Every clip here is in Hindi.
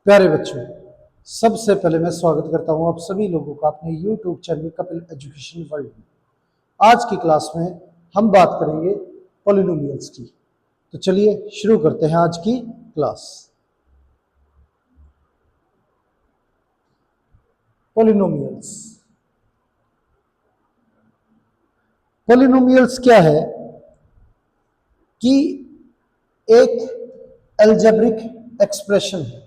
प्यारे बच्चों, सबसे पहले मैं स्वागत करता हूं आप सभी लोगों का अपने YouTube channel Kapil education world में। आज की क्लास में हम बात करेंगे पॉलिनोमियल्स की। तो चलिए शुरू करते हैं आज की क्लास। पॉलिनोमियल्स पॉलिनोमियल्स क्या है कि एक एल्जेब्रिक एक्सप्रेशन है।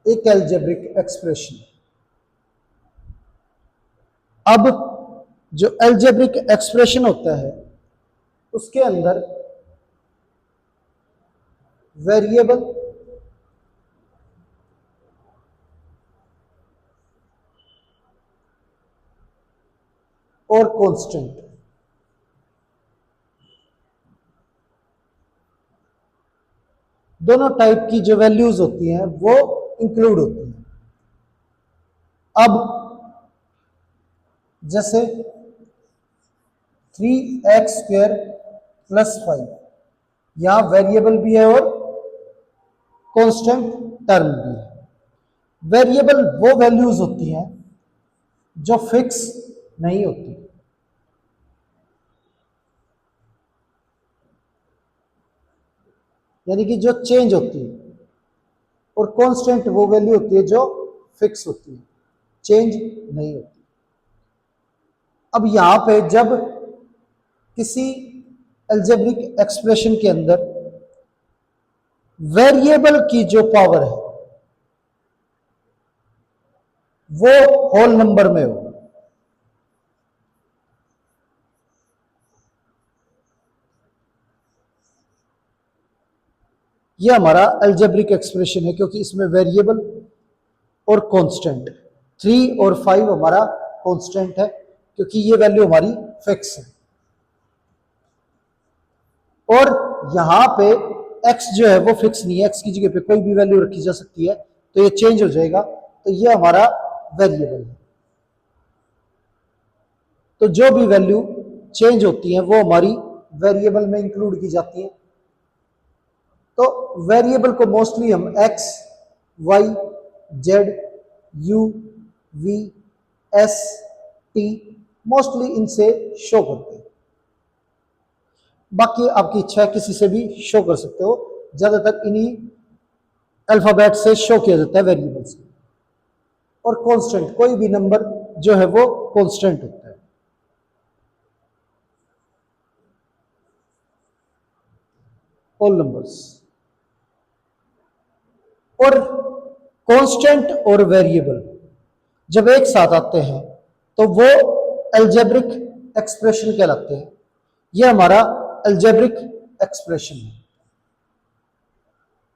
एक एल्जेब्रिक एक्सप्रेशन। अब जो एल्जेब्रिक एक्सप्रेशन होता है उसके अंदर वेरिएबल और कांस्टेंट दोनों टाइप की जो वैल्यूज होती हैं वो इंक्लूड होती हैं। अब जैसे 3x² + 5 यहां वेरिएबल भी है और कांस्टेंट टर्म भी है। वेरिएबल वो वैल्यूज होती हैं जो फिक्स नहीं होती, यानी कि जो चेंज होती है, और कांस्टेंट वो वैल्यू होती है जो फिक्स होती है, चेंज नहीं होती। अब यहां पे जब किसी एल्जेब्रिक एक्सप्रेशन के अंदर वेरिएबल की जो पावर है वो होल नंबर में हो, ये हमारा एल्जेब्रिक एक्सप्रेशन है, क्योंकि इसमें वेरिएबल और कांस्टेंट 3 और 5 हमारा कांस्टेंट है क्योंकि ये वैल्यू हमारी फिक्स है। और यहां पे x जो है वो फिक्स नहीं है, x की जगह पे कोई भी वैल्यू रखी जा सकती है, तो ये चेंज हो जाएगा। तो ये हमारा वेरिएबल है। तो जो भी वैल्यू चेंज होती है वो हमारी वेरिएबल में इंक्लूड की जाती है। तो वेरिएबल को मोस्टली हम x, y, z, u, v, s, t mostly इनसे शो करते हैं। बाकी आपकी इच्छा है किसी से भी शो कर सकते हो, ज्यादातर इन्हीं अल्फाबेट से शो किया जाता है वेरिएबल से। और कांस्टेंट कोई भी नंबर जो है वो कांस्टेंट होता है। ऑल नंबर्स और कांस्टेंट और वेरिएबल जब एक साथ आते हैं तो वो एल्जेब्रिक एक्सप्रेशन कहलाते हैं। ये हमारा एल्जेब्रिक एक्सप्रेशन है।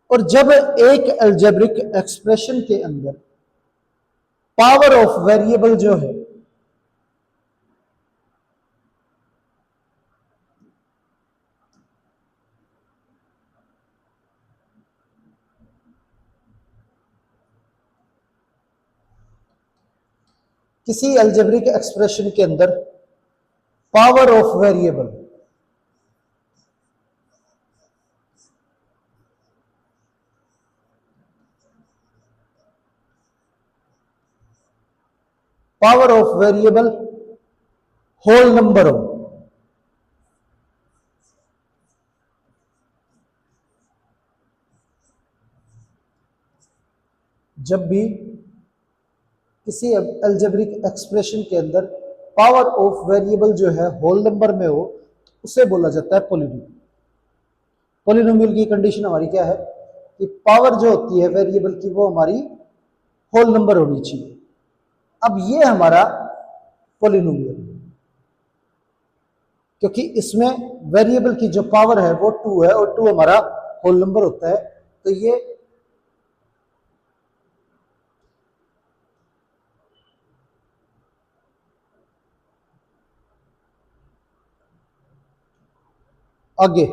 और जब एक एल्जेब्रिक एक्सप्रेशन के अंदर पावर ऑफ वेरिएबल जो है किसी एल्जेब्रिक एक्सप्रेशन के अंदर power of variable whole number हो, जब भी किसी एल्जेब्रिक एक्सप्रेशन के अंदर पावर ऑफ वेरिएबल जो है होल नंबर में हो, उसे बोला जाता है पॉलिनोमियल। पॉलिनोमियल की कंडीशन हमारी क्या है कि पावर जो होती है वेरिएबल की वो हमारी होल नंबर होनी चाहिए। अब ये हमारा पॉलिनोमियल, क्योंकि इसमें वेरिएबल की जो पावर है वो 2 है और 2 हमारा होल नंबर होता है, तो ये आगे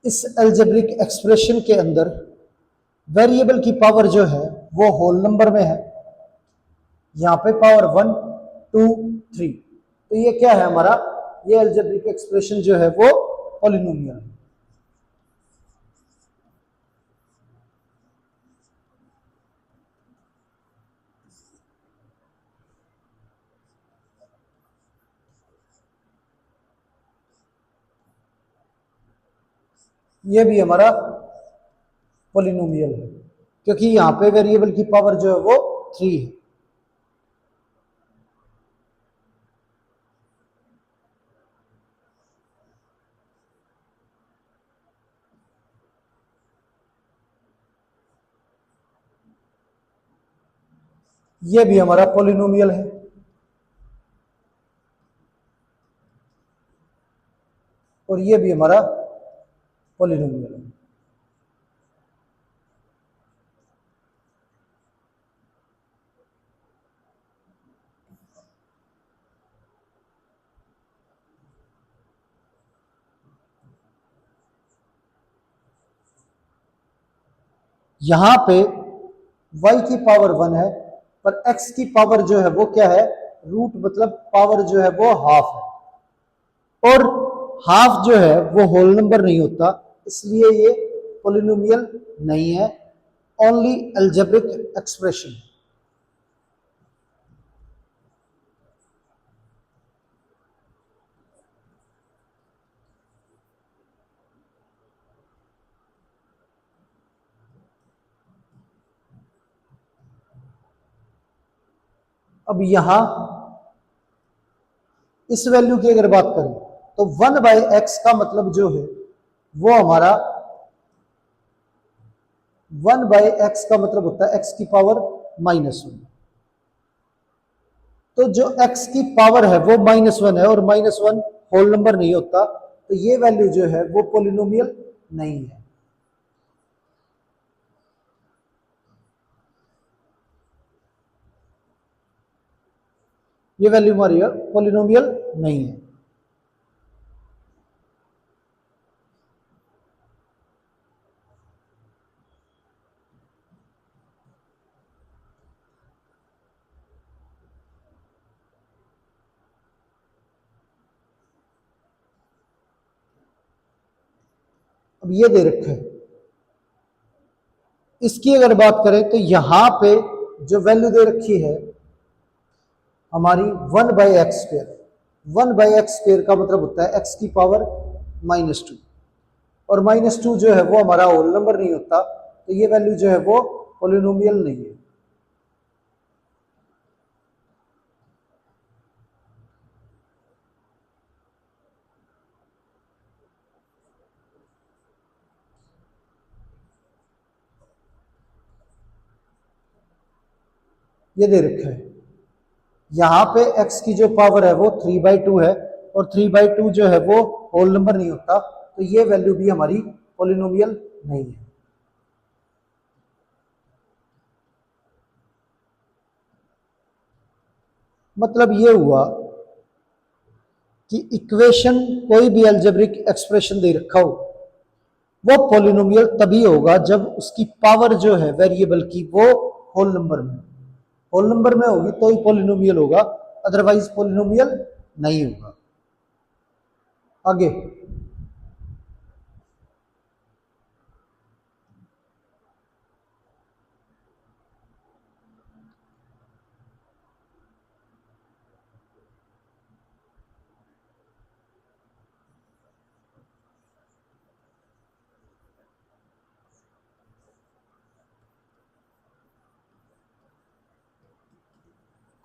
इस एल्जेब्रिक एक्सप्रेशन के अंदर वेरिएबल की पावर जो है वो होल नंबर में है, यहां पे पावर 1 2 3। तो ये क्या है हमारा, ये एल्जेब्रिक एक्सप्रेशन जो है वो पॉलिनोमियल है। ये भी हमारा पॉलिनोमियल है क्योंकि यहां पे वेरिएबल की पावर जो है वो 3 है। ये भी हमारा पॉलिनोमियल है। और ये भी हमारा पॉलिनोमियल है। यहां पे y की पावर 1 है, पर x की पावर जो है वो क्या है, रूट मतलब पावर जो है वो हाफ है। और हाफ जो है वो होल नंबर नहीं होता, इसलिए ये पॉलिनोमियल नहीं है, ओनली अलजेब्रिक एक्सप्रेशन। अब यहां इस वैल्यू की अगर बात करें तो 1/x का मतलब जो है वो हमारा 1/x का मतलब होता है x की पावर -1। तो जो x की पावर है वो -1 है, और -1 होल नंबर नहीं होता, तो ये वैल्यू जो है वो पॉलिनोमियल नहीं है। ये वैल्यू हमारी पॉलिनोमियल नहीं है। अब ये दे रखा है, इसकी अगर बात करें तो यहां पे जो वैल्यू दे रखी है हमारी 1/x²। 1/x² का मतलब होता है x की पावर -2, और -2 जो है वो हमारा होल नंबर नहीं होता, तो ये वैल्यू जो है वो पॉलिनोमियल नहीं है। ये दे रखा है, यहाँ पे x की जो पावर है वो 3/2 है, और 3/2 जो है वो होल नंबर नहीं होता, तो ये वैल्यू भी हमारी पॉलिनोमियल नहीं है। मतलब ये हुआ कि इक्वेशन कोई भी अलजेब्रिक एक्सप्रेशन दे रखा हो वो पॉलिनोमियल तभी होगा जब उसकी पावर जो है वेरिएबल की वो होल नंबर में, होल नंबर में होगी तो ही पॉलिनोमियल होगा, अदरवाइज पॉलिनोमियल नहीं होगा। आगे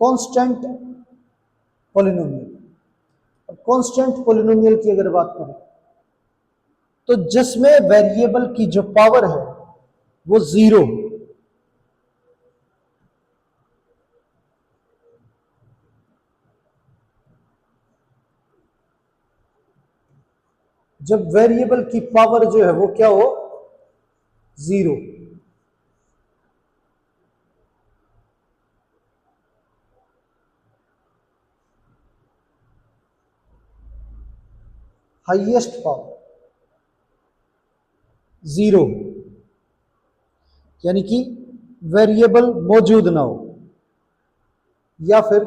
कांस्टेंट पॉलिनोमियल। कांस्टेंट पॉलिनोमियल की अगर बात करें तो जिसमें वेरिएबल की जो पावर है वो 0, जब वेरिएबल की पावर जो है वो क्या हो, 0। हाईएस्ट पावर, जीरो, यानी कि वेरिएबल मौजूद ना हो, या फिर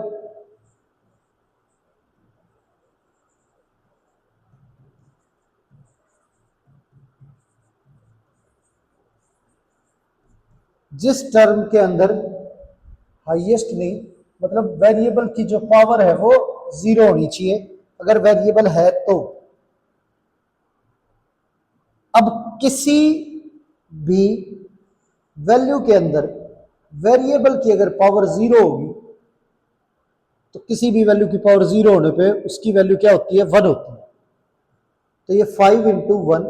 जिस टर्म के अंदर हाईएस्ट नहीं, मतलब वेरिएबल की जो पावर है वो जीरो होनी चाहिए अगर वेरिएबल है तो। अब किसी भी वैल्यू के अंदर वेरिएबल की अगर पावर जीरो होगी तो किसी भी वैल्यू की पावर जीरो होने पे उसकी वैल्यू क्या होती है, 1 होती है। तो ये 5 इंटू 1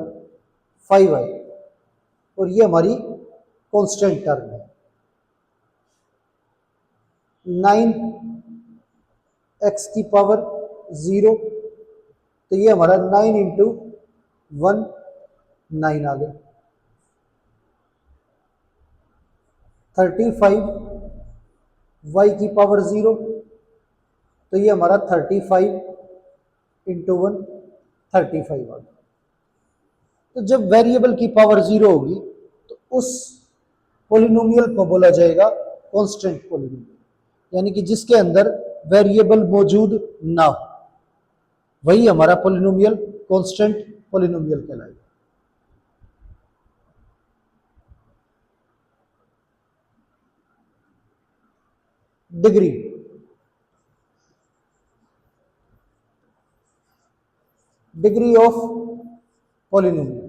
5 आई, और ये हमारी कांस्टेंट टर्म है। 9 एक्स की पावर 0, तो ये हमारा 9 इंटू 1 9 आ गया। 35 वाई की पावर 0, तो ये हमारा 35 इंटू 1 35 आ गया। तो जब वेरिएबल की पावर 0 होगी तो उस पॉलिनोमियल को बोला जाएगा कांस्टेंट पॉलिनोमियल, यानी कि जिसके अंदर वेरिएबल मौजूद ना हो, वही हमारा पॉलिनोमियल कांस्टेंट पॉलिनोमियल कहलाएगा। डिग्री, डिग्री ऑफ पॉलिनोमियल,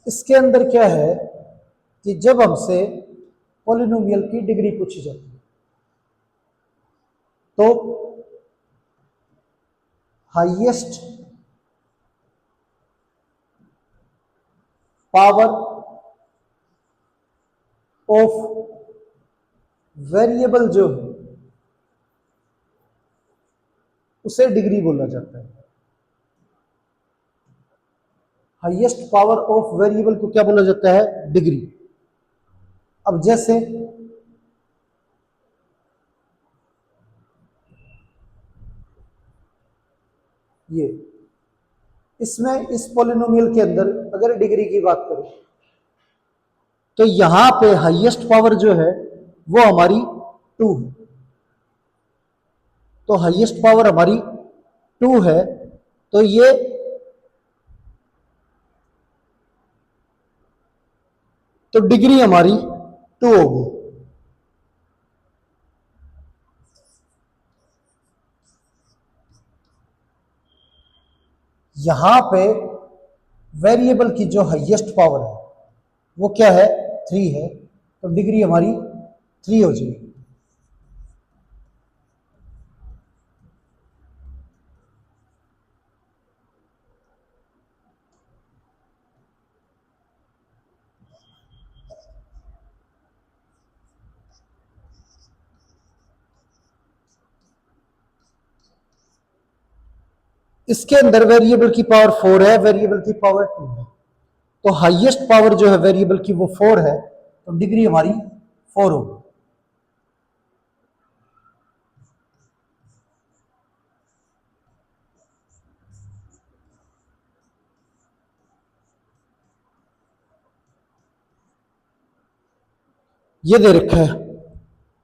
इसके अंदर क्या है कि जब हमसे पॉलिनोमियल की डिग्री पूछी जाती है तो हाईएस्ट पावर ऑफ वेरिएबल जो है उसे डिग्री बोला जाता है। हाईएस्ट पावर ऑफ वेरिएबल को क्या बोला जाता है, डिग्री। अब जैसे ये इसमें इस पॉलिनोमियल के अंदर अगर डिग्री की बात करें तो यहां पे हाईएस्ट पावर जो है वो हमारी 2 है। तो हाईएस्ट पावर हमारी 2 है, तो ये तो डिग्री हमारी 2 होगी। यहां पे वेरिएबल की जो हाईएस्ट पावर है वो क्या है, 3 है, तो डिग्री हमारी 3 हो जाएगी। इसके अंदर वेरिएबल की पावर 4 है, वेरिएबल की पावर 2 है, तो हाईएस्ट पावर जो है वेरिएबल की वो 4 है, तो डिग्री हमारी 4 होगी। ये दे रखा है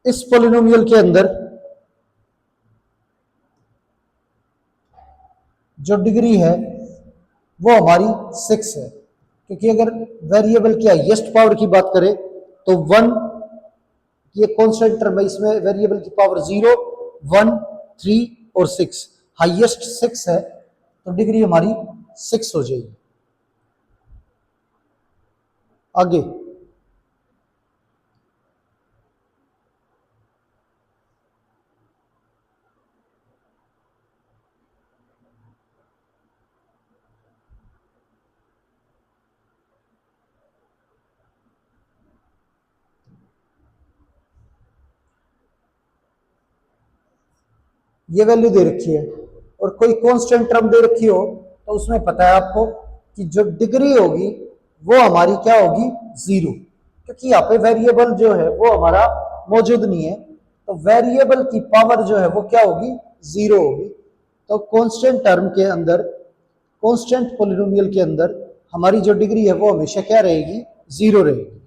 इस पॉलिनोमियल के अंदर जो डिग्री है वो हमारी 6 है, क्योंकि अगर वेरिएबल की हाईएस्ट पावर की बात करें तो 1, ये कांस्टेंट टर्म है, इसमें वेरिएबल की पावर 0 1 3 और 6, हाईएस्ट 6 है, तो डिग्री हमारी 6 हो जाएगी। आगे ये वैल्यू दे रखी है और कोई कांस्टेंट टर्म दे रखी हो तो उसमें पता है आपको कि जो डिग्री होगी वो हमारी क्या होगी, 0, क्योंकि यहाँ पे वेरिएबल जो है वो हमारा मौजूद नहीं है, तो वेरिएबल की पावर जो है वो क्या होगी, 0 होगी। तो कांस्टेंट टर्म के अंदर, कांस्टेंट पॉलिनोमियल के अंदर हमारी जो डिग्री है वो हमेशा क्या रहेगी, 0 रहेगी।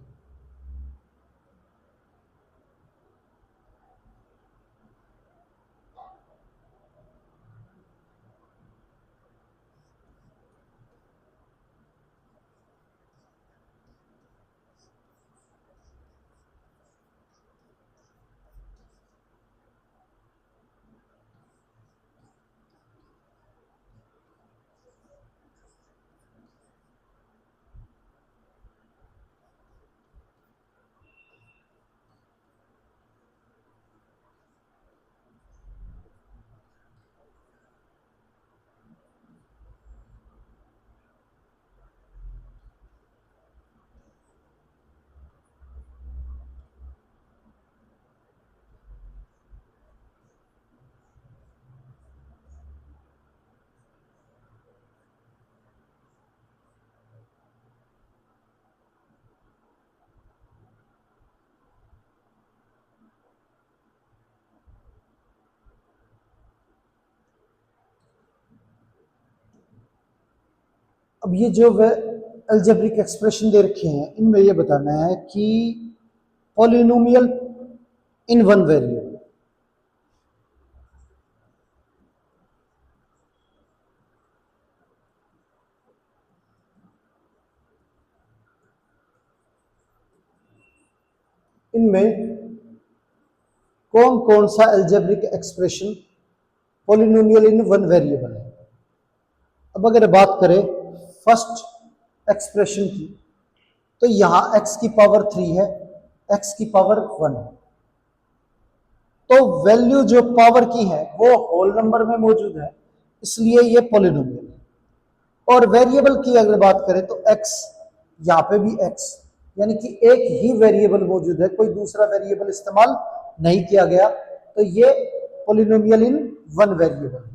अब ये जो अलजेब्रिक एक्सप्रेशन दे रखे हैं, इनमें ये बताना है कि पॉलिनोमियल इन वन वेरिएबल, इनमें कौन कौन सा algebraic expression polynomial in one variable है। अब अगर बात करें फर्स्ट एक्सप्रेशन की, तो यहां x की पावर 3 है, x की पावर 1 है, तो वैल्यू जो पावर की है वो होल नंबर में मौजूद है, इसलिए ये पॉलिनोमियल है। और वेरिएबल की अगर बात करें तो x, यहां पे भी x, यानी कि एक ही वेरिएबल मौजूद है, कोई दूसरा वेरिएबल इस्तेमाल नहीं किया गया, तो ये पॉलिनोमियल इन वन वेरिएबल है।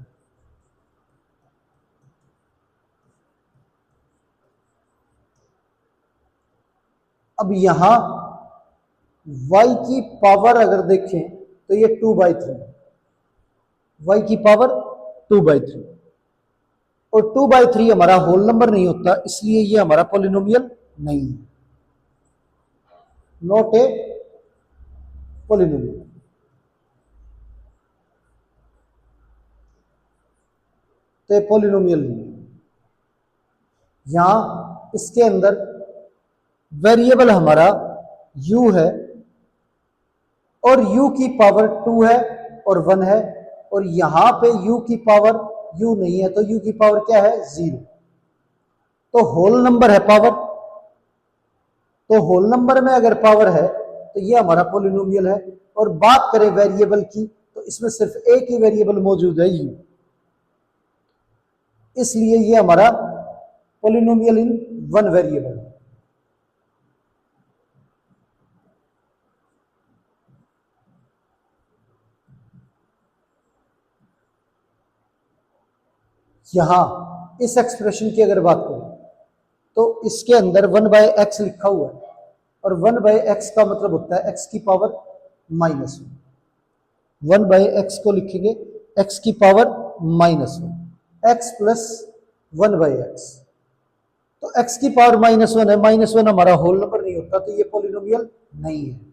अब यहां y की पावर अगर देखें तो ये 2/3, y की पावर 2/3, और 2/3 हमारा होल नंबर नहीं होता, इसलिए ये हमारा पॉलिनोमियल नहीं है, नॉट ए पॉलिनोमियल। तो ये पॉलिनोमियल नहीं है। यहां इसके अंदर वेरिएबल हमारा u है, और u की पावर 2 है और 1 है, और यहां पे u की पावर u नहीं है, तो u की पावर क्या है, 0। तो होल नंबर है पावर, तो होल नंबर में अगर पावर है तो ये हमारा पॉलिनोमियल है। और बात करें वेरिएबल की, तो इसमें सिर्फ एक ही वेरिएबल मौजूद है, u, इसलिए ये हमारा पॉलिनोमियल इन वन वेरिएबल है। यहां इस एक्सप्रेशन की अगर बात करें तो इसके अंदर 1/x लिखा हुआ है, और 1/x का मतलब होता है x की पावर -1। 1/x को लिखेंगे x की पावर -1, x प्लस 1/x, तो x की पावर -1 है, -1 हमारा होल नंबर नहीं होता, तो ये पॉलिनोमियल नहीं है।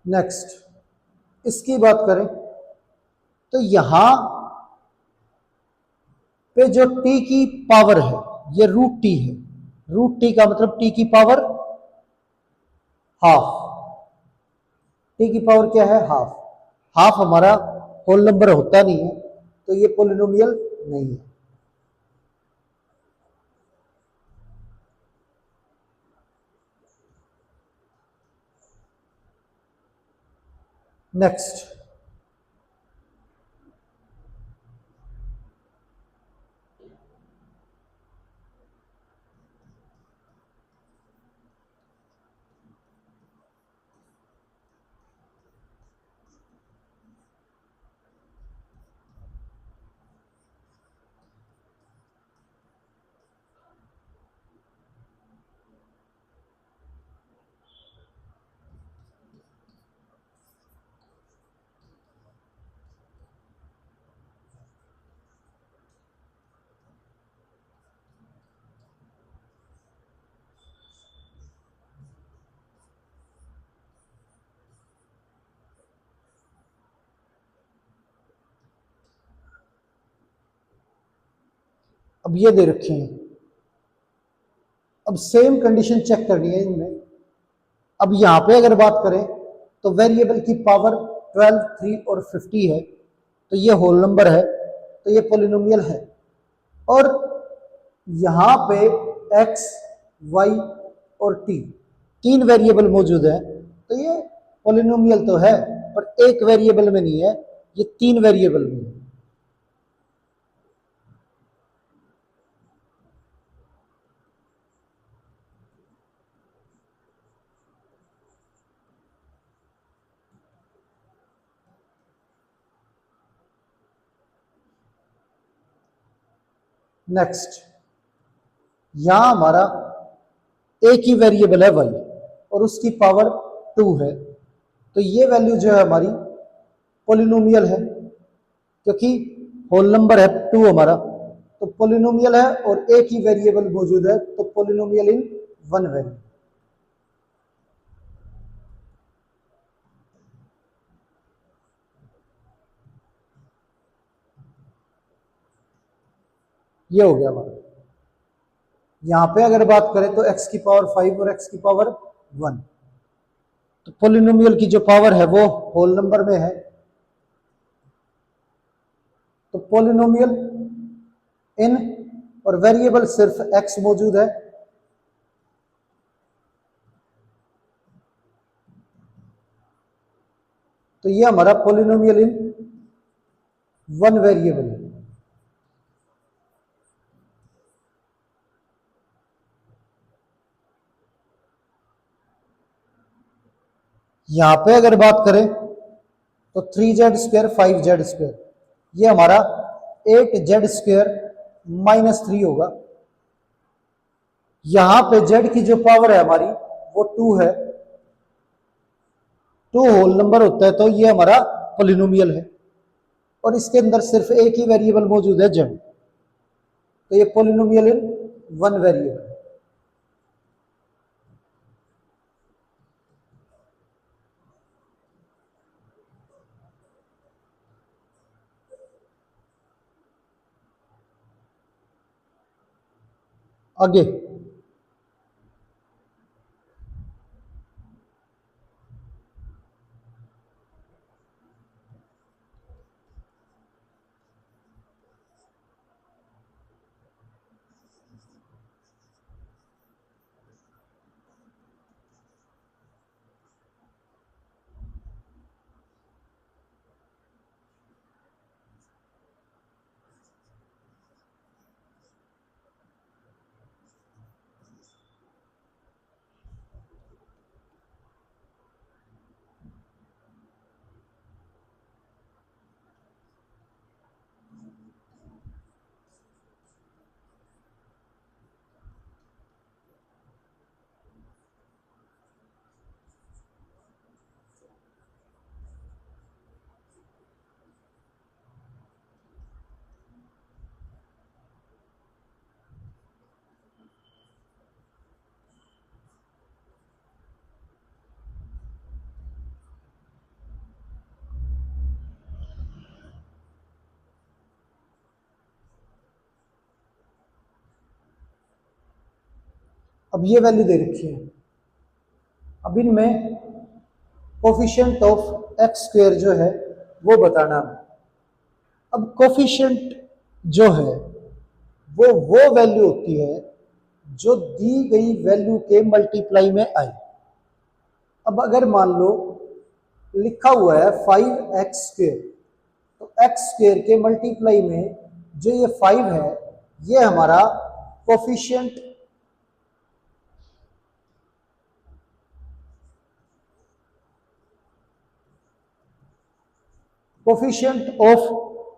नेक्स्ट इसकी बात करें तो यहां पे जो t की पावर है ये √t है, √t का मतलब t की पावर हाफ, t की पावर क्या है, हाफ। हाफ हमारा होल नंबर होता नहीं है, तो ये पॉलिनोमियल नहीं है। नेक्स्ट अब ये दे रखे हैं, अब सेम कंडीशन चेक करनी है इनमें। अब यहां पे अगर बात करें तो वेरिएबल की पावर 12, 3 और 50 है, तो ये होल नंबर है, तो ये पोलिनोमियल है। और यहां पे x, y और t तीन वेरिएबल मौजूद है, तो ये पोलिनोमियल तो है पर एक वेरिएबल में नहीं है, ये तीन वेरिएबल में है। नेक्स्ट, यहां हमारा एक ही वेरिएबल है y और उसकी पावर 2 है, तो ये वैल्यू जो है हमारी पोलिनोमियल है, क्योंकि होल नंबर है 2 हमारा, तो पोलिनोमियल है और एक ही वेरिएबल मौजूद है, तो पोलिनोमियल इन वन वेरिएबल। ये हो गया हमारा। यहां पे अगर बात करें तो x की पावर 5 और x की पावर 1, तो पोलिनोमियल की जो पावर है वो होल नंबर में है, तो पोलिनोमियल इन और वेरिएबल सिर्फ x मौजूद है, तो ये हमारा पोलिनोमियल इन वन वेरिएबल है। यहां पे अगर बात करें तो 3z² 5z², ये हमारा 8z² -3 होगा। यहां पे z की जो पावर है हमारी वो 2 है, 2 होल नंबर होता है, तो ये हमारा पोलिनोमियल है और इसके अंदर सिर्फ एक ही वेरिएबल मौजूद है z, तो ये पोलिनोमियल इन वन वेरिएबल। आगे अब ये वैल्यू दे रखी है, अब इनमें कोफिशिएंट ऑफ x² जो है वो बताना है। अब कोफिशिएंट जो है वो वैल्यू होती है जो दी गई वैल्यू के मल्टीप्लाई में आए। अब अगर मान लो लिखा हुआ है 5x², तो x² के मल्टीप्लाई में जो ये 5 है ये हमारा कोफिशिएंट ऑफ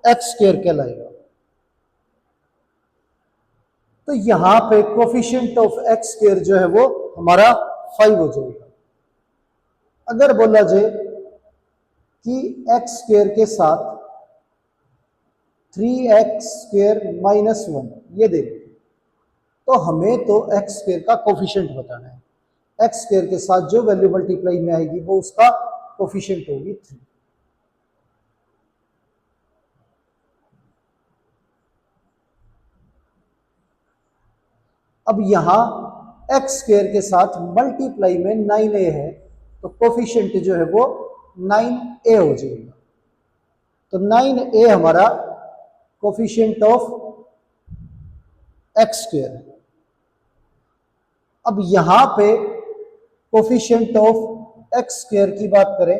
x² कहलाएगा। तो यहां पे कोफिशिएंट ऑफ x² जो है वो हमारा 5 हो जाएगा। अगर बोला जाए कि x² के साथ 3x² -1 ये देखिए, तो हमें तो x² का कोफिशिएंट बताना है। x² के साथ जो वैल्यू मल्टीप्लाई में आएगी वो उसका कोफिशिएंट होगी 3। अब यहां एक्स स्क्वायर के साथ मल्टीप्लाई में 9a है, तो कोफिशिएंट जो है वो 9a हो जाएगा। तो 9a हमारा कोफिशिएंट ऑफ एक्स स्क्वायर। अब यहां पे कोफिशिएंट ऑफ एक्स स्क्वायर की बात करें,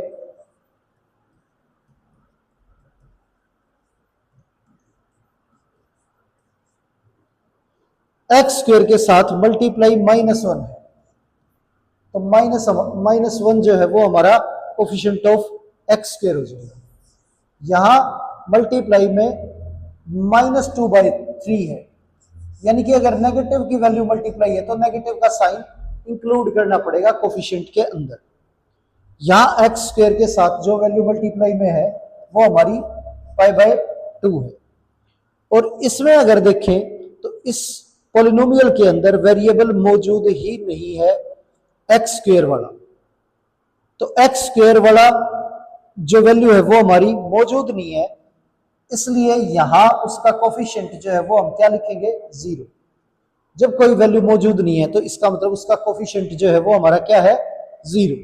एक्स स्क्वायर के साथ मल्टीप्लाई -1 है, तो -1 जो है वो हमारा कोफिशिएंट ऑफ एक्स स्क्वायर हो जाएगा। यहां मल्टीप्लाई में -2/3 है, यानी कि अगर नेगेटिव की वैल्यू मल्टीप्लाई है तो नेगेटिव का साइन इंक्लूड करना पड़ेगा कोफिशिएंट के अंदर। यहां एक्स स्क्वायर के साथ जो वैल्यू मल्टीप्लाई में है वो हमारी π/2 है। और इसमें अगर देखें तो इस पॉलिनोमियल के अंदर वेरिएबल मौजूद ही नहीं है एक्स स्क्वायर वाला, तो एक्स स्क्वायर वाला जो वैल्यू है वो हमारी मौजूद नहीं है, इसलिए यहां उसका कोफिशिएंट जो है वो हम क्या लिखेंगे, 0। जब कोई वैल्यू मौजूद नहीं है तो इसका मतलब उसका कोफिशिएंट जो है वो हमारा क्या है, 0।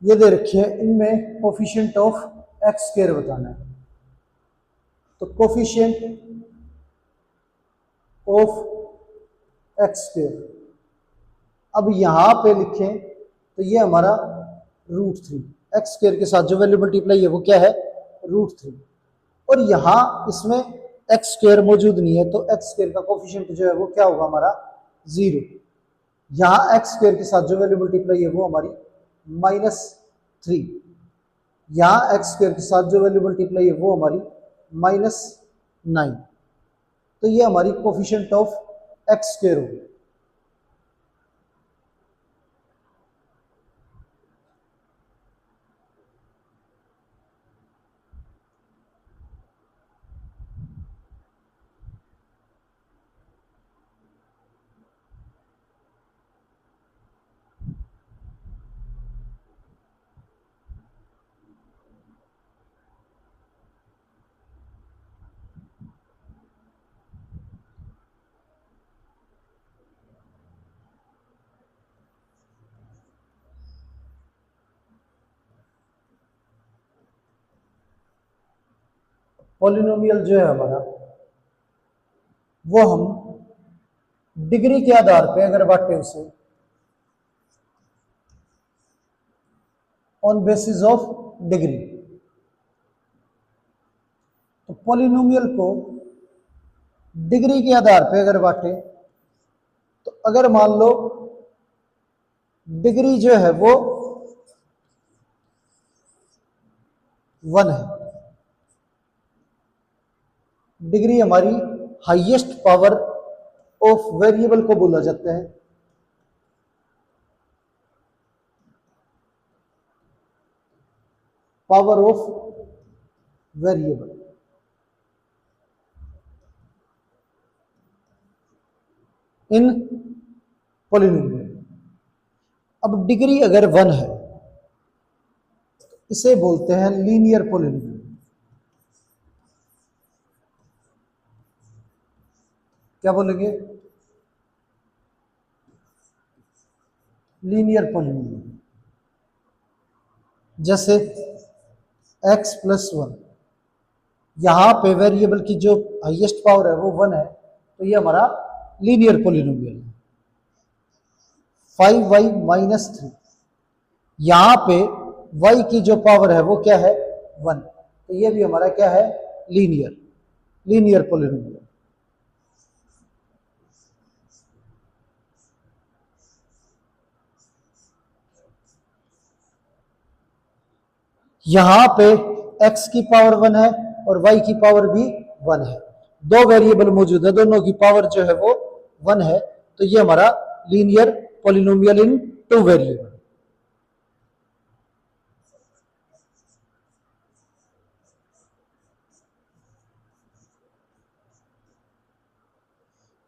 ये दे रखिए, इनमें कोफिशिएंट ऑफ एक्स स्क्वायर बताना है, तो कोफिशिएंट ऑफ एक्स स्क्वायर अब यहां पे लिखें तो ये हमारा √3, एक्स स्क्वायर के साथ जो वैल्यू मल्टीप्लाई है वो क्या है, √3। और यहां इसमें एक्स स्क्वायर मौजूद नहीं है, तो एक्स स्क्वायर का कोफिशिएंट जो है वो क्या होगा हमारा, 0। यहां एक्स स्क्वायर के साथ जो वैल्यू मल्टीप्लाई है वो हमारी -3, यहां एक्स स्क्वायर के साथ जो वैल्यू मल्टीप्लाई है वो हमारी -9, तो ये हमारी कोफिशिएंट ऑफ एक्स स्क्वायर होगी। पॉलिनोमियल जो है हमारा वो हम डिग्री के आधार पे अगर बांटे उसे ऑन बेसिस ऑफ डिग्री, तो पॉलिनोमियल को डिग्री के आधार पे अगर बांटे तो अगर मान लो डिग्री जो है वो 1 है, डिग्री हमारी हाईएस्ट पावर ऑफ वेरिएबल को बोला जाता है। Power of variable, in polynomial. अब डिग्री अगर 1 है तो इसे बोलते हैं लीनियर पॉलिनोमियल। क्या बोलेंगे, लीनियर पॉलिनोमियल। जैसे x + 1, यहां पे वेरिएबल की जो हाईएस्ट पावर है वो 1 है, तो ये हमारा लीनियर पॉलिनोमियल है। 5y - 3, यहां पे y की जो पावर है वो क्या है 1, तो ये भी हमारा क्या है लीनियर पॉलिनोमियल। यहां पे x की पावर 1 है और y की पावर भी 1 है, दो वेरिएबल मौजूद है, दोनों की पावर जो है वो 1 है, तो ये हमारा लीनियर पॉलिनोमियल इन टू वेरिएबल।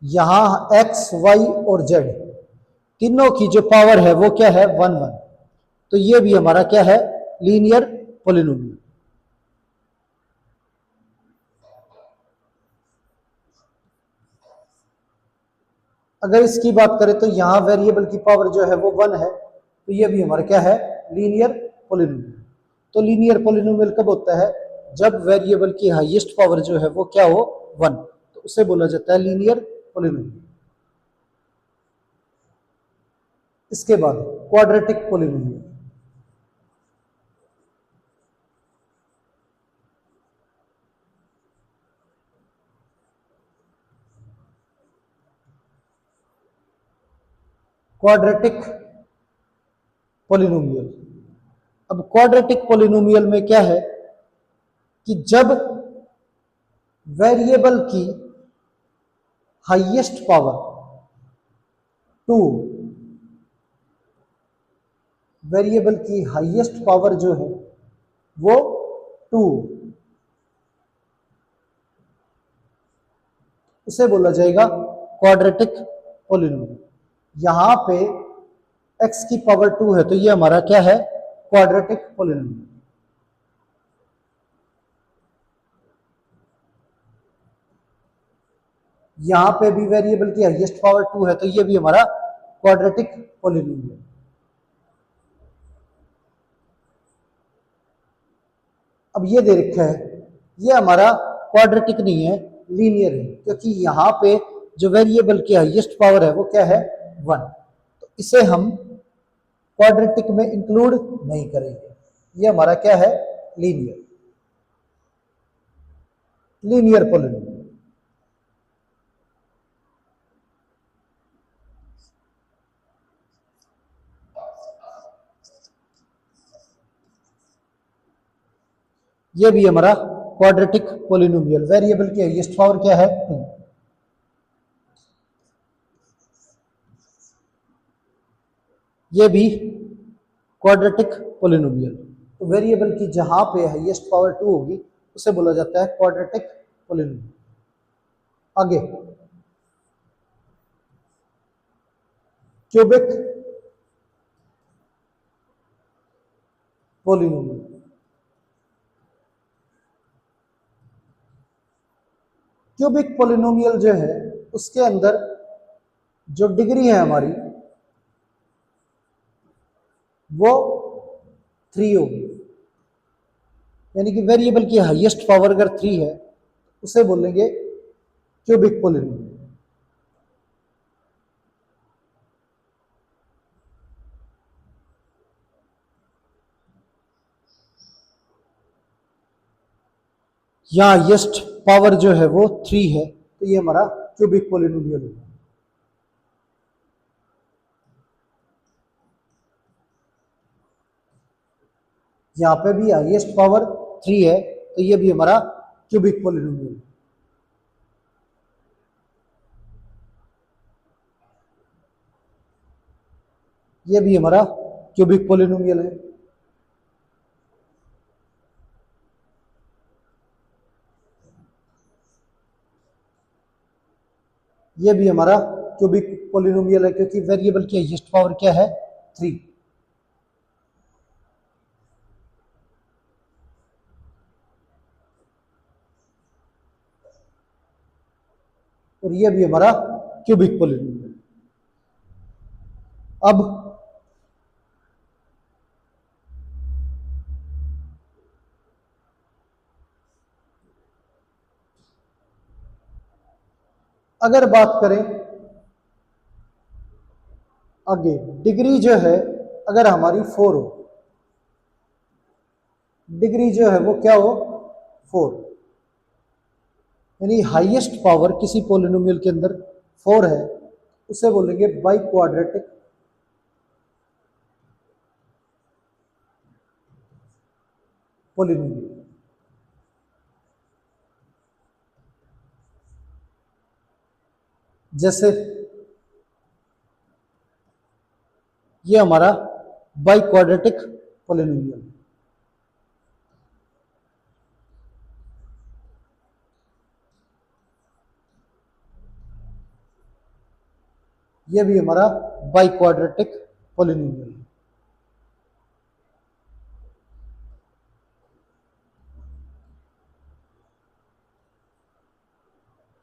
यहां x y और z तीनों की जो पावर है वो क्या है 1 1, तो ये भी हमारा क्या है लीनियर पॉलिनोमियल। अगर इसकी बात करें तो यहां वेरिएबल की पावर जो है वो 1 है, तो ये भी हमारा क्या है लीनियर पॉलिनोमियल। तो लीनियर पॉलिनोमियल कब होता है, जब वेरिएबल की हाईएस्ट पावर जो है वो क्या हो 1, तो उसे बोला जाता है लीनियर पॉलिनोमियल। इसके बाद क्वाड्रेटिक पॉलिनोमियल। क्वाड्रेटिक पॉलिनोमियल, अब क्वाड्रेटिक पॉलिनोमियल में क्या है कि जब वेरिएबल की हाईएस्ट पावर 2, वेरिएबल की हाईएस्ट पावर जो है वो 2, उसे बोला जाएगा क्वाड्रेटिक पॉलिनोमियल। यहां पे x की पावर 2 है, तो ये हमारा क्या है क्वाड्रेटिक पॉलिनोमियल। यहां पे भी वेरिएबल की हाईएस्ट पावर 2 है, तो ये भी हमारा क्वाड्रेटिक पॉलिनोमियल। अब ये दे रखा है, ये हमारा क्वाड्रेटिक नहीं है लीनियर है, क्योंकि यहां पे जो वेरिएबल की हाईएस्ट पावर है वो क्या है 1, तो इसे हम क्वाड्रेटिक में इंक्लूड नहीं करेंगे। ये हमारा क्या है लीनियर पॉलिनोमियल। ये भी हमारा क्वाड्रेटिक पॉलिनोमियल, वेरिएबल की हाईएस्ट पावर क्या है 2। ये भी क्वाड्रेटिक पॉलिनोमियल, तो वेरिएबल की जहां पे हाईएस्ट पावर 2 होगी उसे बोला जाता है क्वाड्रेटिक पॉलिनोमियल। आगे क्यूबिक पॉलिनोमियल। क्यूबिक पॉलिनोमियल जो है उसके अंदर जो डिग्री है हमारी वो 3 होगी, यानी कि वेरिएबल की हाईएस्ट पावर अगर 3 है उसे बोलेंगे क्यूबिक पॉलिनोमियल। यहाँ हाईएस्ट पावर जो है वो 3 है, तो ये हमारा क्यूबिक पॉलिनोमियल होगा। यहाँ पे भी हाईएस्ट पावर 3 है, तो ये भी हमारा क्यूबिक पॉलिनोमियल। ये भी हमारा क्यूबिक पॉलिनोमियल है। ये भी हमारा क्यूबिक पॉलिनोमियल है, क्योंकि वेरिएबल की हाईएस्ट पावर क्या है 3। और ये भी हमारा क्यूबिक पॉलिनोमियल। अब अगर बात करें आगे, डिग्री जो है अगर हमारी 4 हो, डिग्री जो है वो क्या हो, 4, यानी हाईएस्ट पावर किसी पोलिनोमियल के अंदर 4 है, उसे बोलेंगे बाई क्वाड्रेटिक पोलिनोमियल। जैसे ये हमारा बाई क्वाड्रेटिक पोलिनोमियल, ये भी हमारा बाई क्वाड्रेटिक पोलिनोमियल है।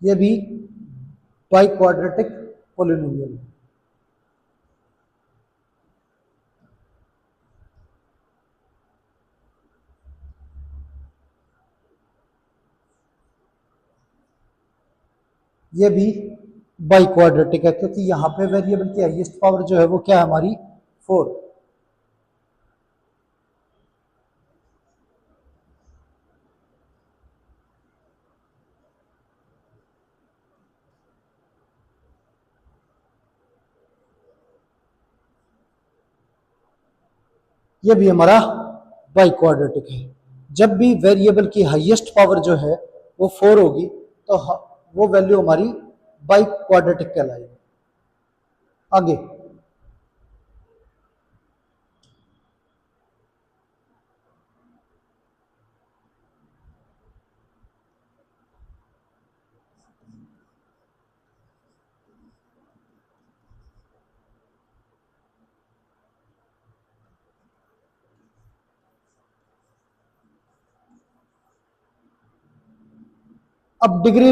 ये भी बाई क्वाड्रेटिक पोलिनोमियल है। ये भी बाई क्वाड्रेटिक है, क्योंकि यहां पे वेरिएबल की हाईएस्ट पावर जो है वो क्या है हमारी, 4। ये भी हमारा बाई क्वाड्रेटिक है। जब भी वेरिएबल की हाईएस्ट पावर जो है वो 4 होगी तो वो वैल्यू हमारी बाई क्वाड्रेटिक कहलाएगी। आगे अब डिग्री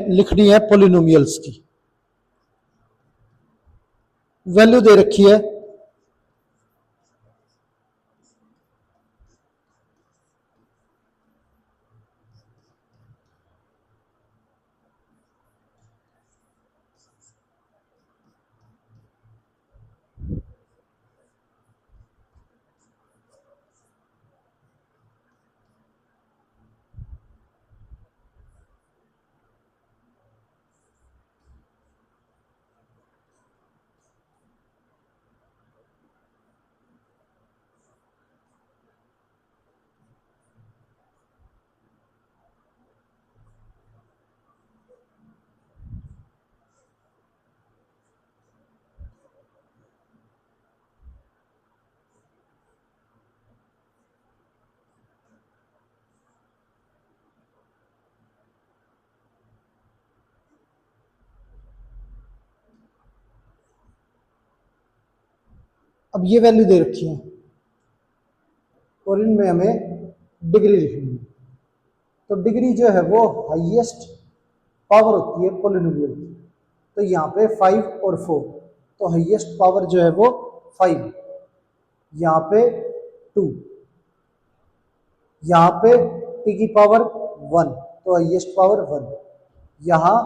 लिखनी है पोलिनोमियल्स की। वैल्यू दे रखी है अब ये वैल्यू दे रखी है और इनमें हमें डिग्री लिखनी है। तो डिग्री जो है वो हाईएस्ट पावर होती है पोलिनोमियल की। तो यहाँ पे 5 और 4, तो हाईएस्ट पावर जो है वो 5, यहाँ पे 2, यहाँ पे टी की पावर 1, तो हाईएस्ट पावर 1। यहाँ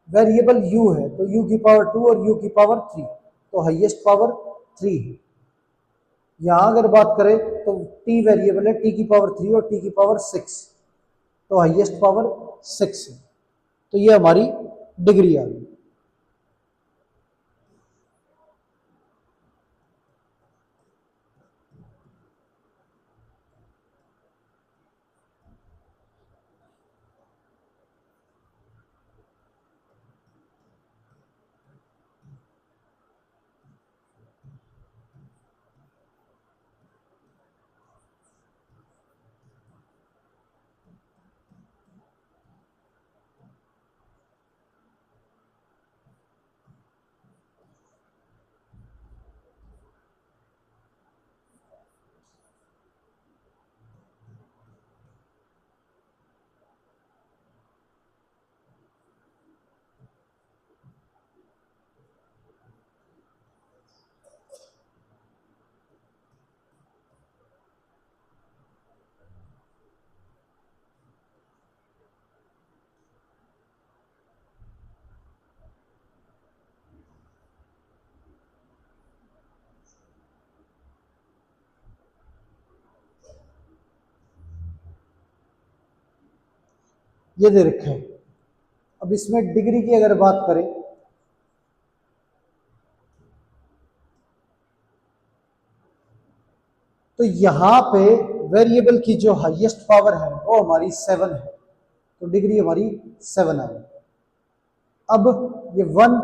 वेरिएबल u है तो u की पावर 2 और u की पावर 3, तो हाईएस्ट पावर 3 है। यहाँ अगर बात करें तो t वेरिएबल है, t की पावर 3 और t की पावर 6, तो हाईएस्ट पावर 6 है। तो ये हमारी डिग्री आ गई। ये दे रखे हैं। अब इसमें डिग्री की अगर बात करें तो यहां पे वेरिएबल की जो हाईएस्ट पावर है वो हमारी 7 है, तो डिग्री हमारी 7 आई। अब ये 1,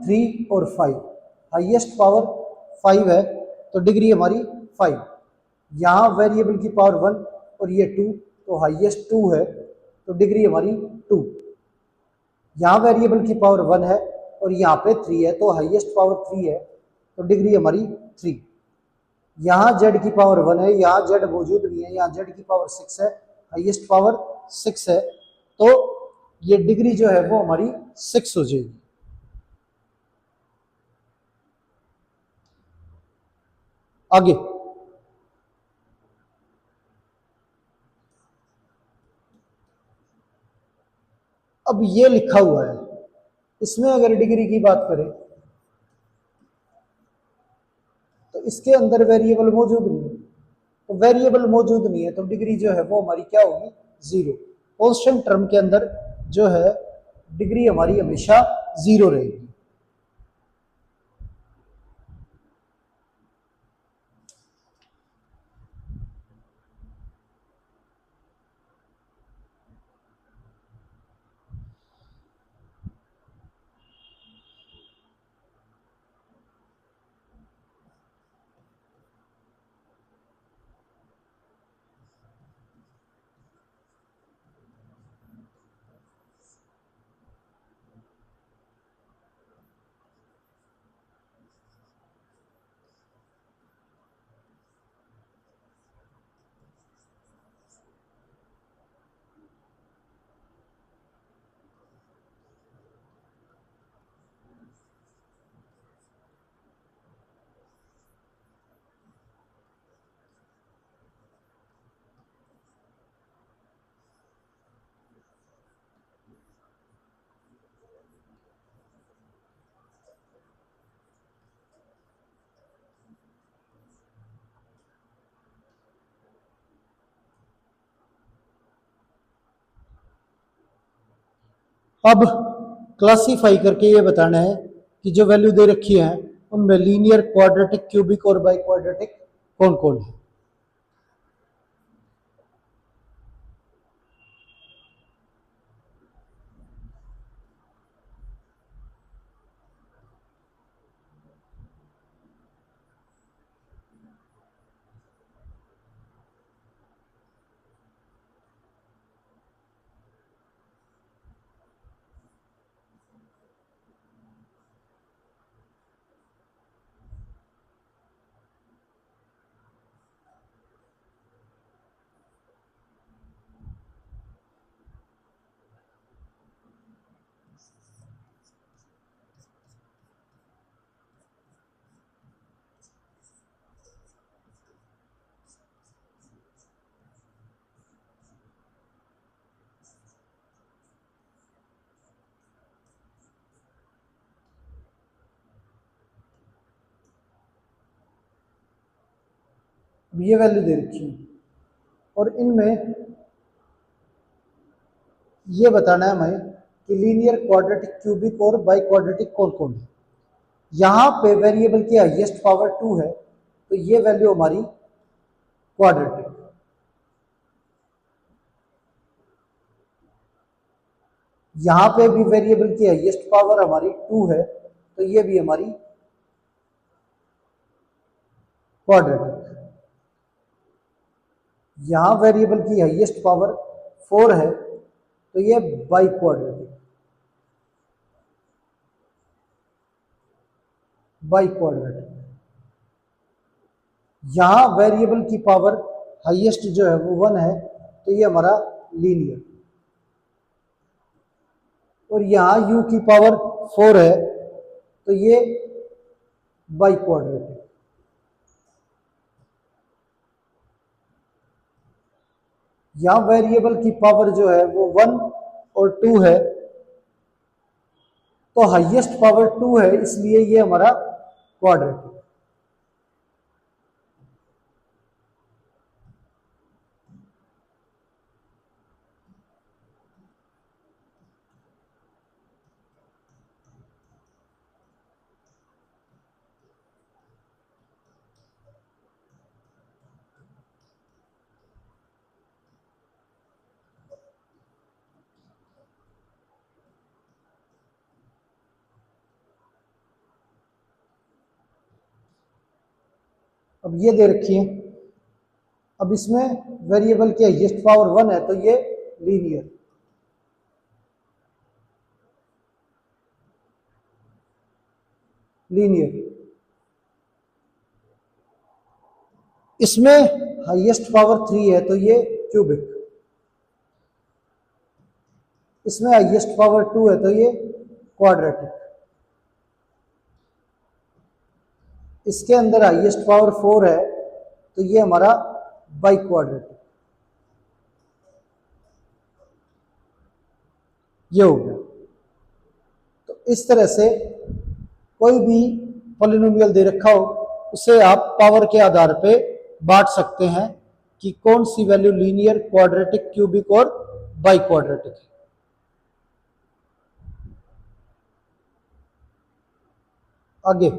3 और 5, हाईएस्ट पावर 5 है तो डिग्री हमारी 5। यहाँ वेरिएबल की पावर 1 और ये 2, तो हाईएस्ट 2 है तो डिग्री हमारी 2। यहाँ वेरिएबल की पावर 1 है और यहाँ पे 3 है तो हाईएस्ट पावर 3 है तो डिग्री हमारी 3। यहाँ जेड की पावर 1 है, यहाँ जेड मौजूद नहीं है, यहाँ जेड की पावर 6 है, हाईएस्ट पावर 6 है, तो ये डिग्री जो है वो हमारी 6 हो जाएगी। आगे अब ये लिखा हुआ है, इसमें अगर डिग्री की बात करें तो इसके अंदर वेरिएबल मौजूद नहीं है, तो वेरिएबल मौजूद नहीं है तो डिग्री जो है वो हमारी क्या होगी, 0। कांस्टेंट टर्म के अंदर जो है डिग्री हमारी हमेशा 0 रहेगी। अब क्लासिफाई करके ये बताना है कि जो वैल्यू दे रखी है उनमें लीनियर, क्वाड्रेटिक, क्यूबिक और बाई क्वाड्रेटिक कौन कौन है। अब ये वैल्यू दे रखी है और इनमें ये बताना है हमें कि लीनियर, क्वाड्रेटिक, क्यूबिक और बाई क्वाड्रेटिक कौन कौन है। यहां पे वेरिएबल की हाईएस्ट पावर 2 है तो ये वैल्यू हमारी क्वाड्रेटिक। यहां पे भी वेरिएबल की हाईएस्ट पावर हमारी 2 है तो ये भी हमारी क्वाड्रेटिक। यहां वेरिएबल की हाईएस्ट पावर 4 है तो ये बाई क्वाड्रेटिक, बाई क्वाड्रेटिक। यहां वेरिएबल की पावर हाईएस्ट जो है वो 1 है तो ये हमारा लीनियर, और यहां u की पावर 4 है तो ये बाई क्वाड्रेटिक। यहां वेरिएबल की पावर जो है वो 1 और 2 है तो हाईएस्ट पावर 2 है इसलिए ये हमारा क्वाड्रेटिक। अब ये दे रखी है, अब इसमें वेरिएबल की हाईएस्ट पावर 1 है तो ये लीनियर, इसमें हाईएस्ट पावर 3 है तो ये क्यूबिक, इसमें हाईएस्ट पावर 2 है तो ये क्वाड्रेटिक, इसके अंदर हाईएस्ट पावर 4 है तो ये हमारा बाई क्वाड्रेटिक। ये हो गया। तो इस तरह से कोई भी पॉलिनोमियल दे रखा हो उसे आप पावर के आधार पे बांट सकते हैं कि कौन सी वैल्यू लीनियर, क्वाड्रेटिक, क्यूबिक और बाई क्वाड्रेटिक है। आगे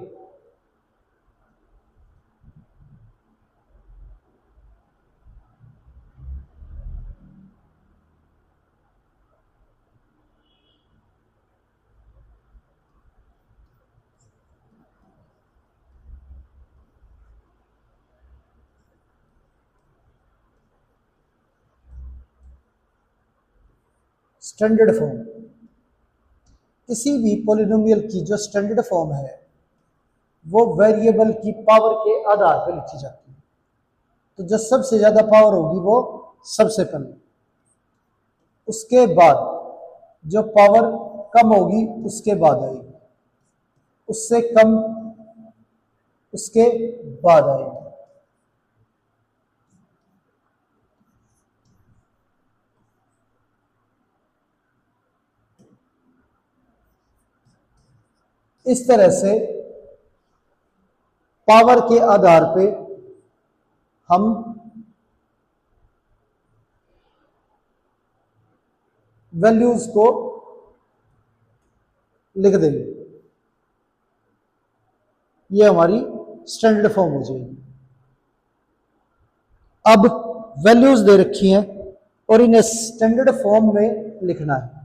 स्टैंडर्ड फॉर्म, किसी भी पॉलिनोमियल की जो स्टैंडर्ड फॉर्म है वो वेरिएबल की पावर के आधार पर लिखी जाती है। तो जो सबसे ज्यादा पावर होगी वो सबसे पहले, उसके बाद जो पावर कम होगी उसके बाद आएगी, उससे कम उसके बाद आएगी। इस तरह से पावर के आधार पे हम वैल्यूज को लिख देंगे। ये हमारी स्टैंडर्ड फॉर्म हो जाएगी। अब वैल्यूज दे रखी हैं और इन्हें स्टैंडर्ड फॉर्म में लिखना है।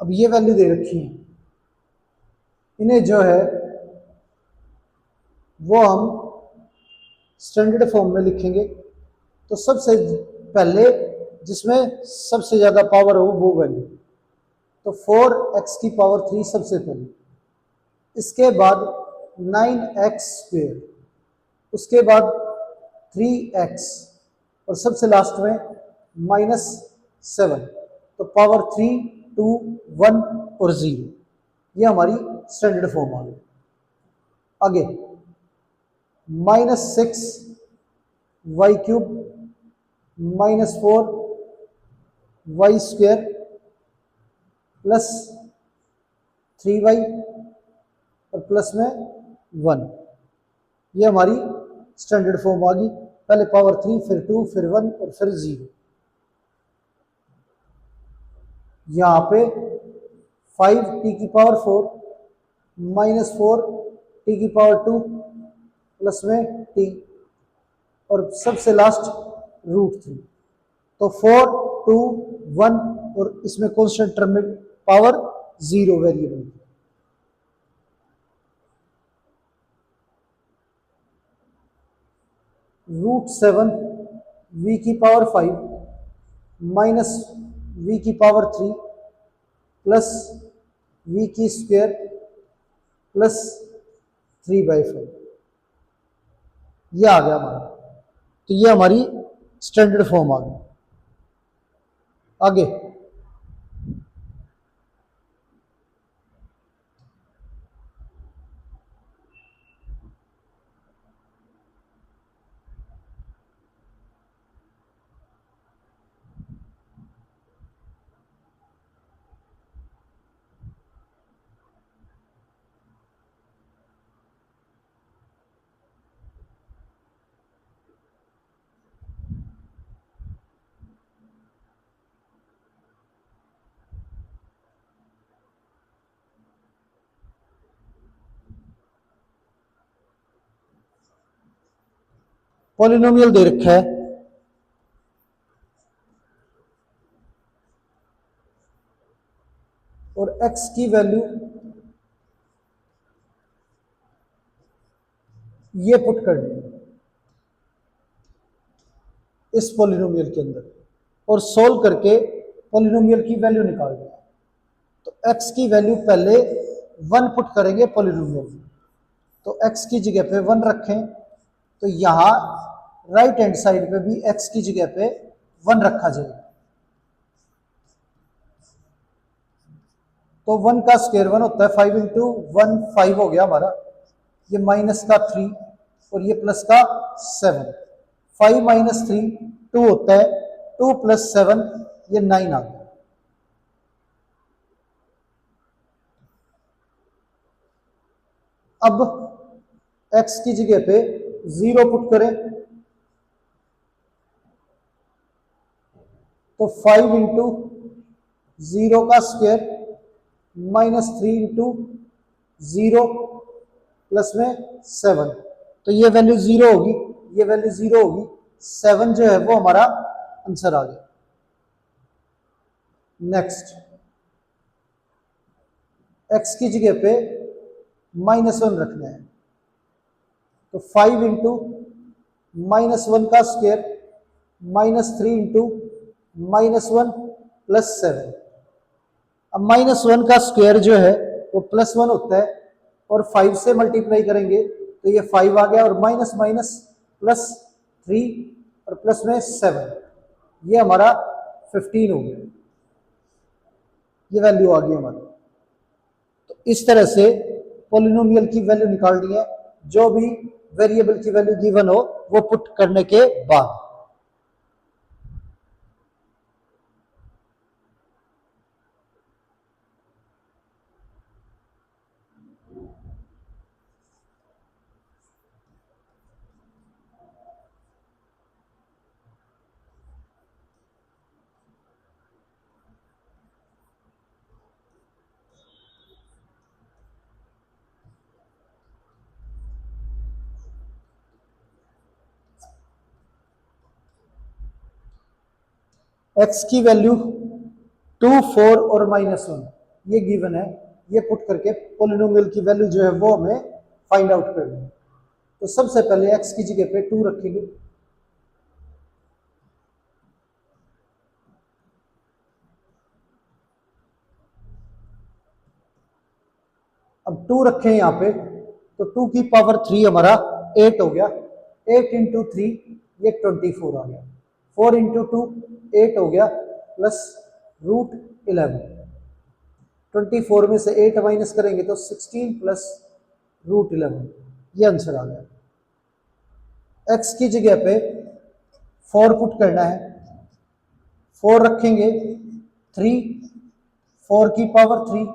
अब ये वैल्यू दे रखी है, इन्हें जो है वो हम स्टैंडर्ड फॉर्म में लिखेंगे। तो सबसे पहले जिसमें सबसे ज्यादा पावर हो वो वैल्यू, तो 4x की पावर 3 सबसे पहले, इसके बाद 9x स्क्वेयर, उसके बाद 3x और सबसे लास्ट में -7। तो पावर 3, 2, 1 और 0, ये हमारी स्टैंडर्ड फॉर्म आ गई। आगे -6 y cube -4 y square plus 3y और प्लस में 1, ये हमारी स्टैंडर्ड फॉर्म आ गई। पहले पावर 3, फिर 2, फिर 1 और फिर 0। यहां पे 5t की पावर 4 -4 t की पावर 2 प्लस में t और सबसे लास्ट √3। तो 4, 2, 1 और इसमें कॉन्स्टेंट टर्म में पावर 0 वेरिएबल। √7 v की पावर 5 माइनस v की पावर 3 प्लस v की स्क्वायर प्लस 3/5, ये आ गया हमारा। तो ये हमारी स्टैंडर्ड फॉर्म आ गई। आगे पॉलिनोमियल दे रखा है, और x की वैल्यू ये पुट करनी है इस पॉलिनोमियल के अंदर, और सोल्व करके पॉलिनोमियल की वैल्यू निकालनी है। तो x की वैल्यू पहले 1 पुट करेंगे पॉलिनोमियल में, तो x की जगह पे 1 रखें, तो यहां राइट हैंड साइड पे भी x की जगह पे 1 रखा जाएगा। तो 1 का स्क्वायर 1 होता है, 5 इंटू 1 5 हो गया हमारा, ये माइनस का 3 और ये प्लस का 7, 5 माइनस 3 2 होता है, 2 प्लस 7 ये 9 आ गया। अब x की जगह पे 0 पुट करें, तो 5 इंटू 0 का स्क्वायर माइनस 3 इंटू 0 प्लस में 7, तो ये वैल्यू 0 होगी, ये वैल्यू 0 होगी, 7 जो है वो हमारा आंसर आ गया। नेक्स्ट x की जगह पे -1 रखना है, तो 5 इंटू -1 का स्क्वायर -3 इंटू -1 प्लस 7। अब -1 का स्क्वायर जो है वो +1 होता है, और 5 से मल्टीप्लाई करेंगे तो ये 5 आ गया, और माइनस माइनस प्लस 3 और प्लस में 7, ये हमारा 15 हो गया, ये वैल्यू आ गई हमारी। तो इस तरह से पॉलिनोमियल की वैल्यू निकालनी है, जो भी वेरिएबल की वैल्यू गिवन हो वो पुट करने के बाद। x की वैल्यू 2 4 और -1 ये गिवन है, ये पुट करके पॉलिनोमियल की वैल्यू जो है वो हमें फाइंड आउट करनी है। तो सबसे पहले x की जगह पे 2 रखेंगे, अब 2 रखें यहाँ पे, तो 2 की पावर 3 हमारा 8 हो गया, 8 इंटू 3 ये 24 आ गया, 4 इंटू 2 8 हो गया, प्लस √11, 24 में से 8 माइनस करेंगे तो 16 प्लस √11, ये आंसर आ गया। x की जगह पे 4 पुट करना है, 4 रखेंगे, 3 4 की पावर 3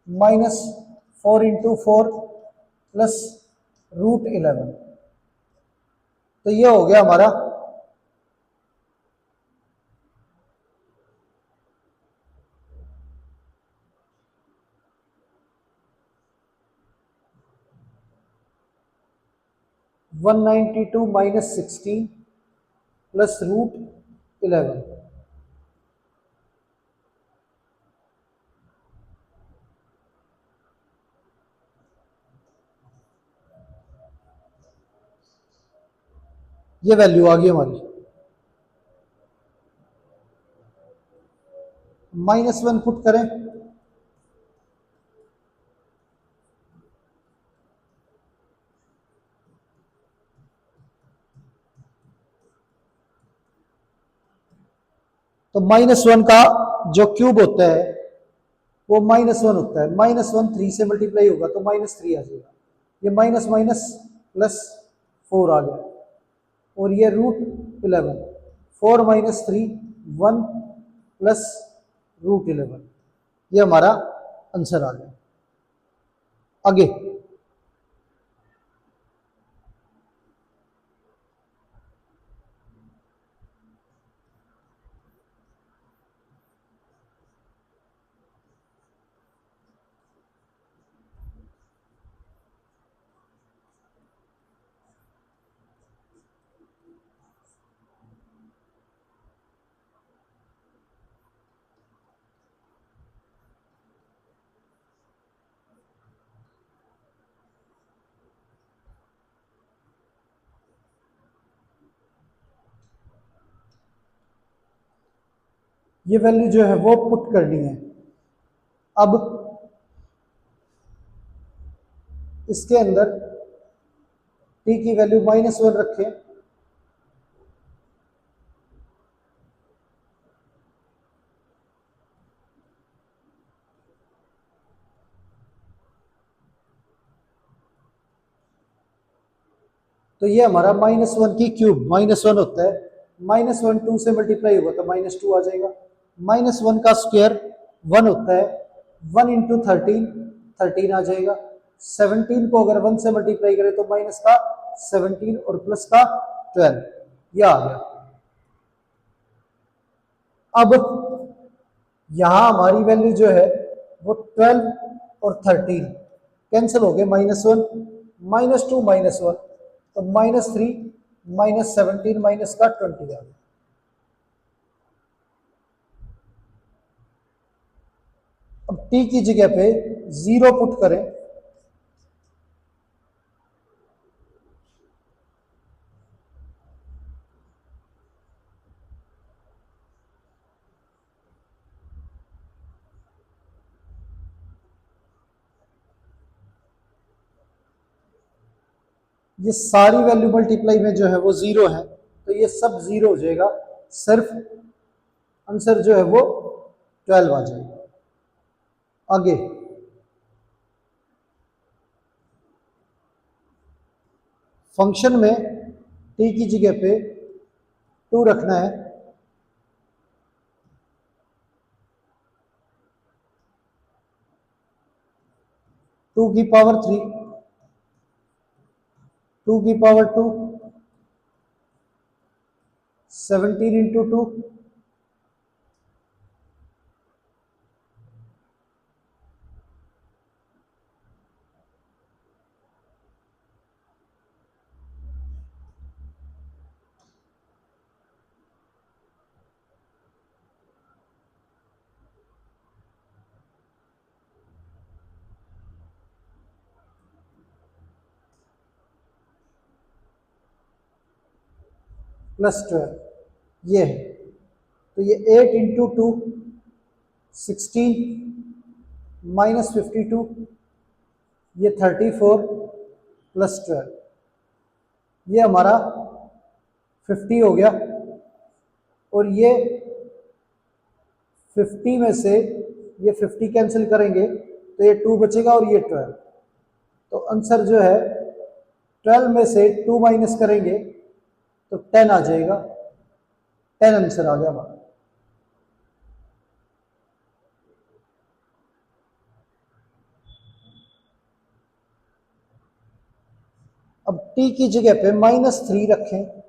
माइनस 4 इंटू 4 प्लस √11, तो ये हो गया हमारा 192 माइनस 16 प्लस √11, ये वैल्यू आ गई हमारी। -1 पुट करें, तो -1 का जो क्यूब होता है वो -1 होता है। -1 3 से मल्टीप्लाई होगा तो -3 आ जाएगा। ये माइनस माइनस +4 आ गया। और ये √11, 4 - 3 1 प्लस √11, ये हमारा आंसर आ गया। आगे ये वैल्यू जो है वो पुट करनी है। अब इसके अंदर t की वैल्यू -1 रखें, तो ये हमारा -1 की क्यूब -1 होता है। -1 2 से मल्टीप्लाई होगा तो -2 आ जाएगा। -1 का स्क्वायर 1 होता है। 1 इंटू 13 13 आ जाएगा। 17 को अगर 1 से मल्टीप्लाई करें तो माइनस का 17 और प्लस का 12, यह आ गया। अब यहां हमारी वैल्यू जो है वो 12 और 13 कैंसिल हो गए, -1 -2 -1, तो -3 -17 माइनस का 20 आ गया। अब t की जगह पे 0 पुट करें, ये सारी वैल्यू मल्टीप्लाई में जो है वो 0 है, तो ये सब 0 हो जाएगा। सिर्फ आंसर जो है वो 12 आ जाएगा। आगे फंक्शन में t की जगह पे 2 रखना है। टू की पावर 3, 2 की पावर 2, 17 इंटू 2, +12, ये है। तो ये 8 इंटू 2 16 -52, ये 34 +12, ये हमारा 50 हो गया। और ये 50 में से ये 50 कैंसिल करेंगे तो ये 2 बचेगा और ये 12, तो आंसर जो है 12 में से 2 माइनस करेंगे तो 10 आ जाएगा। 10 आंसर आ गया हमारा। अब t की जगह पे -3 रखें,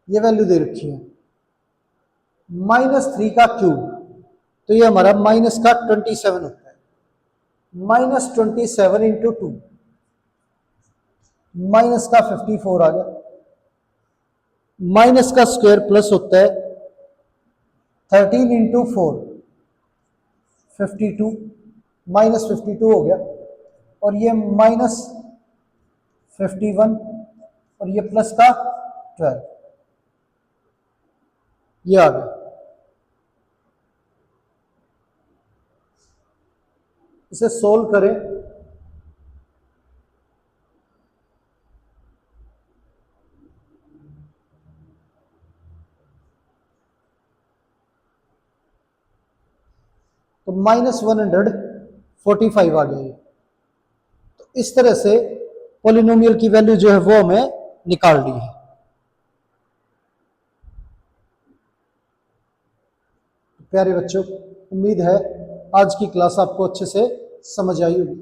ये वैल्यू दे रखी है। -3 का क्यूब, तो ये हमारा माइनस का 27 होता है। -27 इंटू 2, माइनस का 54 आ गया। माइनस का स्क्वायर प्लस होता है 13 इंटू 4, 52, -52 हो गया। और ये -51 और ये प्लस का 12, ये आ गया। इसे सोल्व करें तो -145 आ गया ये। तो इस तरह से पॉलिनोमियल की वैल्यू जो है वो हमें निकाल ली है। प्यारे बच्चों, उम्मीद है आज की क्लास आपको अच्छे से समझ आई होगी।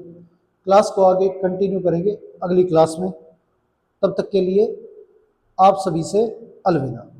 क्लास को आगे कंटिन्यू करेंगे अगली क्लास में। तब तक के लिए आप सभी से अलविदा।